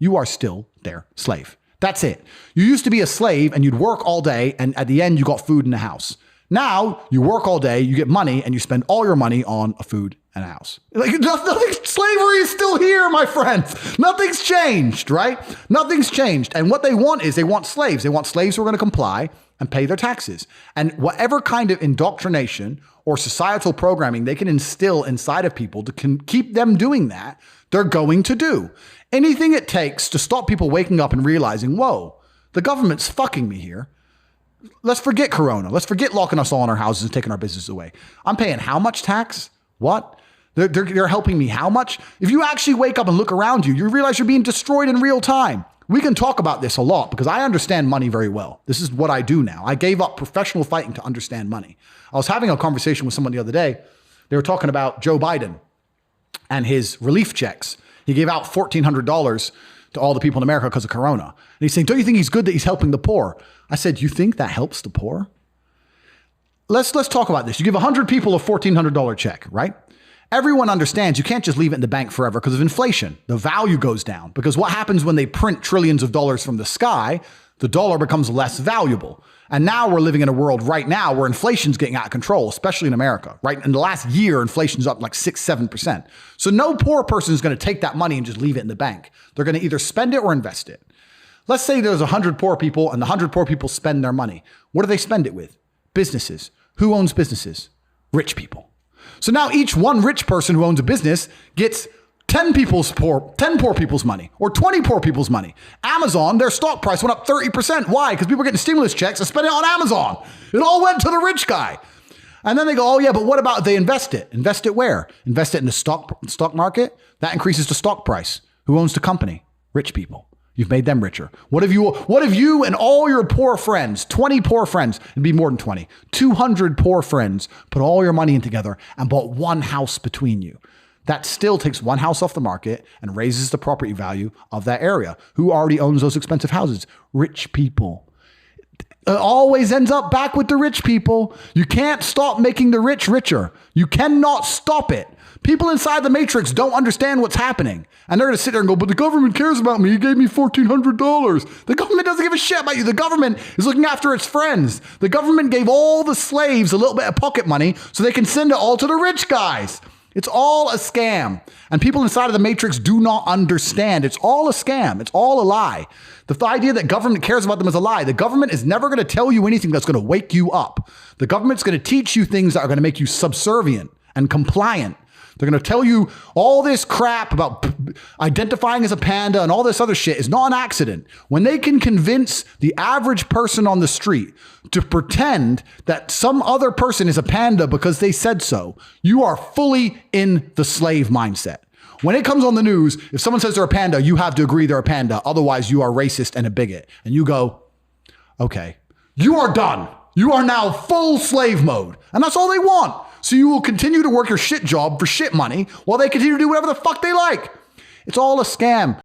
you are still their slave. That's it. You used to be a slave and you'd work all day and at the end you got food in the house. Now you work all day, you get money, and you spend all your money on a food and a house. Like nothing, slavery is still here, my friends. Nothing's changed, right? Nothing's changed. And what they want is they want slaves. They want slaves who are going to comply and pay their taxes. And whatever kind of indoctrination or societal programming they can instill inside of people to keep them doing that, they're going to do. Anything it takes to stop people waking up and realizing, whoa, the government's fucking me here. Let's forget Corona. Let's forget locking us all in our houses and taking our business away. I'm paying how much tax? What? They're helping me how much? If you actually wake up and look around you, you realize you're being destroyed in real time. We can talk about this a lot because I understand money very well. This is what I do now. I gave up professional fighting to understand money. I was having a conversation with someone the other day. They were talking about Joe Biden and his relief checks. He gave out $1,400 to all the people in America because of Corona. And he's saying, don't you think he's good that he's helping the poor? I said, you think that helps the poor? Let's talk about this. You give 100 people a $1,400 check, right? Everyone understands you can't just leave it in the bank forever because of inflation. The value goes down because what happens when they print trillions of dollars from the sky, the dollar becomes less valuable. And now we're living in a world right now where inflation's getting out of control, especially in America, right? In the last year, inflation's up like 6-7%. So no poor person is going to take that money and just leave it in the bank. They're going to either spend it or invest it. Let's say there's 100 poor people and the 100 poor people spend their money. What do they spend it with? Businesses. Who owns businesses? Rich people. So now each one rich person who owns a business gets 10 poor people's money or 20 poor people's money. Amazon, their stock price went up 30%. Why? Because people were getting stimulus checks and spending it on Amazon. It all went to the rich guy. And then they go, oh yeah, but what about if they invest it? Invest it where? Invest it in the stock market? That increases the stock price. Who owns the company? Rich people. You've made them richer. What if you and all your poor friends, 20 poor friends, it'd be more than 20, 200 poor friends, put all your money in together and bought one house between you? That still takes one house off the market and raises the property value of that area. Who already owns those expensive houses? Rich people. It always ends up back with the rich people. You can't stop making the rich richer. You cannot stop it. People inside the matrix don't understand what's happening. And they're going to sit there and go, but the government cares about me. He gave me $1,400. The government doesn't give a shit about you. The government is looking after its friends. The government gave all the slaves a little bit of pocket money so they can send it all to the rich guys. It's all a scam. And people inside of the matrix do not understand. It's all a scam. It's all a lie. The idea that government cares about them is a lie. The government is never going to tell you anything that's going to wake you up. The government's going to teach you things that are going to make you subservient and compliant. They're going to tell you all this crap about identifying as a panda and all this other shit is not an accident. When they can convince the average person on the street to pretend that some other person is a panda because they said so, you are fully in the slave mindset. When it comes on the news, if someone says they're a panda, you have to agree they're a panda. Otherwise, you are racist and a bigot. And you go, okay, you are done. You are now full slave mode. And that's all they want. So you will continue to work your shit job for shit money while they continue to do whatever the fuck they like. It's all a scam.